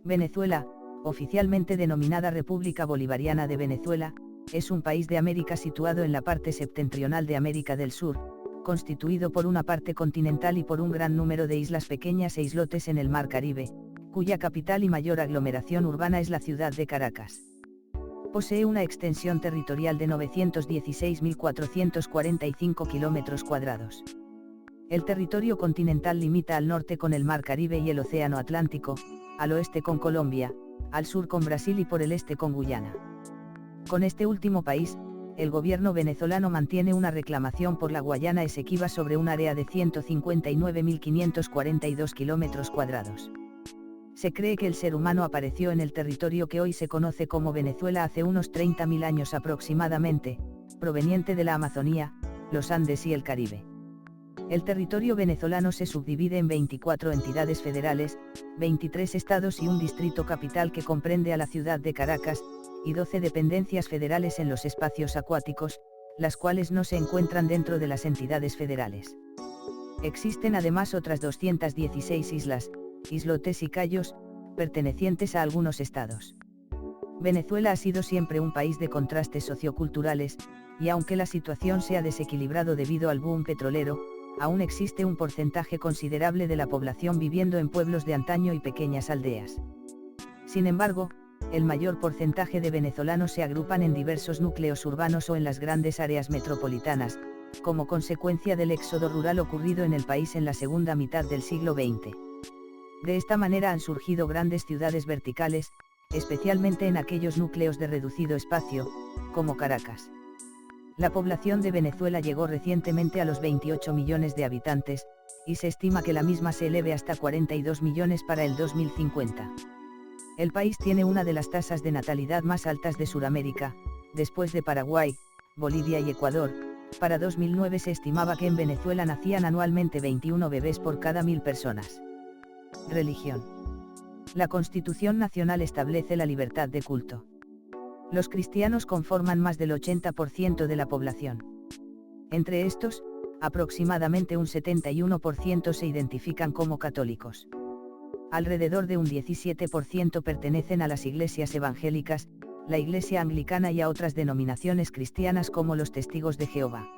Venezuela, oficialmente denominada República Bolivariana de Venezuela, es un país de América situado en la parte septentrional de América del Sur, constituido por una parte continental y por un gran número de islas pequeñas e islotes en el Mar Caribe, cuya capital y mayor aglomeración urbana es la ciudad de Caracas. Posee una extensión territorial de 916.445 kilómetros cuadrados. El territorio continental limita al norte con el Mar Caribe y el Océano Atlántico, al oeste con Colombia, al sur con Brasil y por el este con Guyana. Con este último país, el gobierno venezolano mantiene una reclamación por la Guayana Esequiba sobre un área de 159.542 kilómetros cuadrados. Se cree que el ser humano apareció en el territorio que hoy se conoce como Venezuela hace unos 30.000 años aproximadamente, proveniente de la Amazonía, los Andes y el Caribe. El territorio venezolano se subdivide en 24 entidades federales, 23 estados y un distrito capital que comprende a la ciudad de Caracas, y 12 dependencias federales en los espacios acuáticos, las cuales no se encuentran dentro de las entidades federales. Existen además otras 216 islas, islotes y cayos, pertenecientes a algunos estados. Venezuela ha sido siempre un país de contrastes socioculturales, y aunque la situación se ha desequilibrado debido al boom petrolero, aún existe un porcentaje considerable de la población viviendo en pueblos de antaño y pequeñas aldeas. Sin embargo, el mayor porcentaje de venezolanos se agrupan en diversos núcleos urbanos o en las grandes áreas metropolitanas, como consecuencia del éxodo rural ocurrido en el país en la segunda mitad del siglo XX. De esta manera han surgido grandes ciudades verticales, especialmente en aquellos núcleos de reducido espacio, como Caracas. La población de Venezuela llegó recientemente a los 28 millones de habitantes, y se estima que la misma se eleve hasta 42 millones para el 2050. El país tiene una de las tasas de natalidad más altas de Sudamérica, después de Paraguay, Bolivia y Ecuador. Para 2009 se estimaba que en Venezuela nacían anualmente 21 bebés por cada 1000 personas. Religión. La Constitución Nacional establece la libertad de culto. Los cristianos conforman más del 80% de la población. Entre estos, aproximadamente un 71% se identifican como católicos. Alrededor de un 17% pertenecen a las iglesias evangélicas, la Iglesia Anglicana y a otras denominaciones cristianas como los Testigos de Jehová.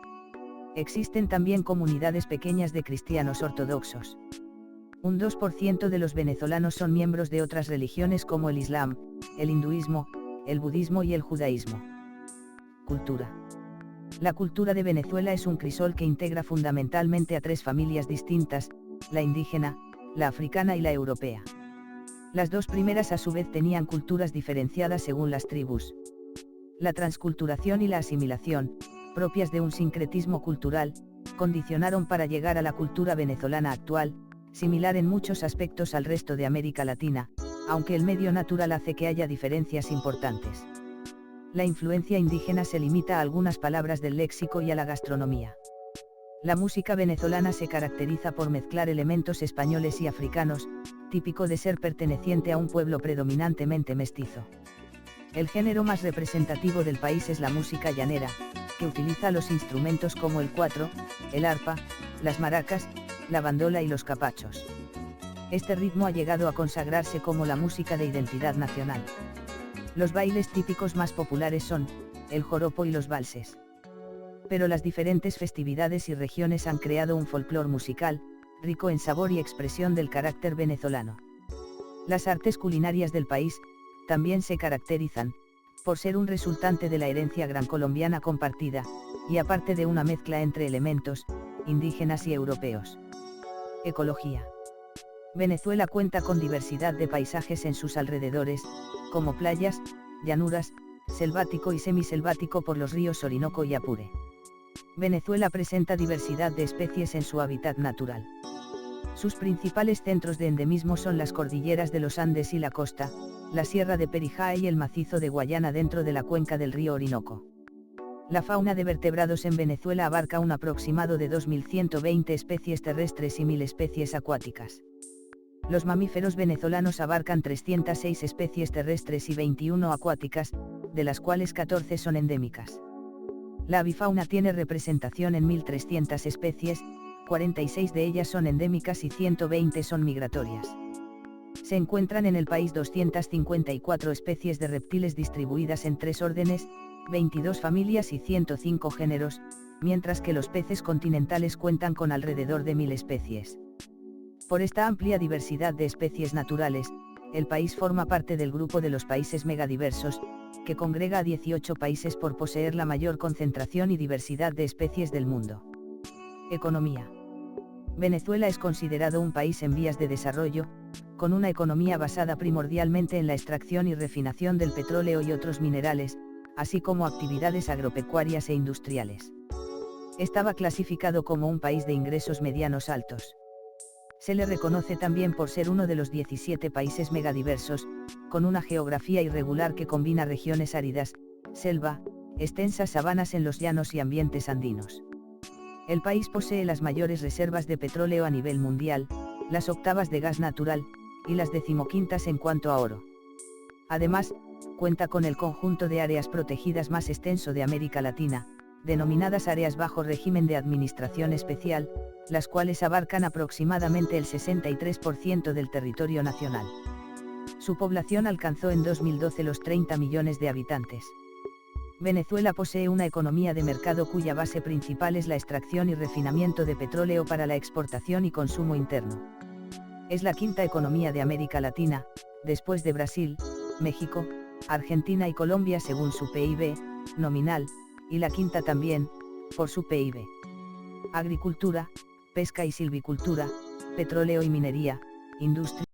Existen también comunidades pequeñas de cristianos ortodoxos. Un 2% de los venezolanos son miembros de otras religiones como el Islam, el hinduismo, el budismo y el judaísmo. Cultura. La cultura de Venezuela es un crisol que integra fundamentalmente a tres familias distintas, la indígena, la africana y la europea. Las dos primeras a su vez tenían culturas diferenciadas según las tribus. La transculturación y la asimilación, propias de un sincretismo cultural, condicionaron para llegar a la cultura venezolana actual, similar en muchos aspectos al resto de América Latina, aunque el medio natural hace que haya diferencias importantes. La influencia indígena se limita a algunas palabras del léxico y a la gastronomía. La música venezolana se caracteriza por mezclar elementos españoles y africanos, típico de ser perteneciente a un pueblo predominantemente mestizo. El género más representativo del país es la música llanera, que utiliza los instrumentos como el cuatro, el arpa, las maracas, la bandola y los capachos. Este ritmo ha llegado a consagrarse como la música de identidad nacional. Los bailes típicos más populares son el joropo y los valses. Pero las diferentes festividades y regiones han creado un folclore musical, rico en sabor y expresión del carácter venezolano. Las artes culinarias del país, también se caracterizan, por ser un resultante de la herencia gran colombiana compartida, y aparte de una mezcla entre elementos, indígenas y europeos. Ecología. Venezuela cuenta con diversidad de paisajes en sus alrededores, como playas, llanuras, selvático y semiselvático por los ríos Orinoco y Apure. Venezuela presenta diversidad de especies en su hábitat natural. Sus principales centros de endemismo son las cordilleras de los Andes y la costa, la Sierra de Perijá y el macizo de Guayana dentro de la cuenca del río Orinoco. La fauna de vertebrados en Venezuela abarca un aproximado de 2.120 especies terrestres y 1.000 especies acuáticas. Los mamíferos venezolanos abarcan 306 especies terrestres y 21 acuáticas, de las cuales 14 son endémicas. La avifauna tiene representación en 1.300 especies, 46 de ellas son endémicas y 120 son migratorias. Se encuentran en el país 254 especies de reptiles distribuidas en 3 órdenes, 22 familias y 105 géneros, mientras que los peces continentales cuentan con alrededor de 1000 especies. Por esta amplia diversidad de especies naturales, el país forma parte del grupo de los países megadiversos, que congrega a 18 países por poseer la mayor concentración y diversidad de especies del mundo. Economía. Venezuela es considerado un país en vías de desarrollo, con una economía basada primordialmente en la extracción y refinación del petróleo y otros minerales, así como actividades agropecuarias e industriales. Estaba clasificado como un país de ingresos medianos altos. Se le reconoce también por ser uno de los 17 países megadiversos, con una geografía irregular que combina regiones áridas, selva, extensas sabanas en los llanos y ambientes andinos. El país posee las mayores reservas de petróleo a nivel mundial, las octavas de gas natural, y las decimoquintas en cuanto a oro. Además, cuenta con el conjunto de áreas protegidas más extenso de América Latina, denominadas áreas bajo régimen de administración especial, las cuales abarcan aproximadamente el 63% del territorio nacional. Su población alcanzó en 2012 los 30 millones de habitantes. Venezuela posee una economía de mercado cuya base principal es la extracción y refinamiento de petróleo para la exportación y consumo interno. Es la quinta economía de América Latina, después de Brasil, México, Argentina y Colombia según su PIB nominal, y la quinta también, por su PIB. Agricultura, pesca y silvicultura, petróleo y minería, industria.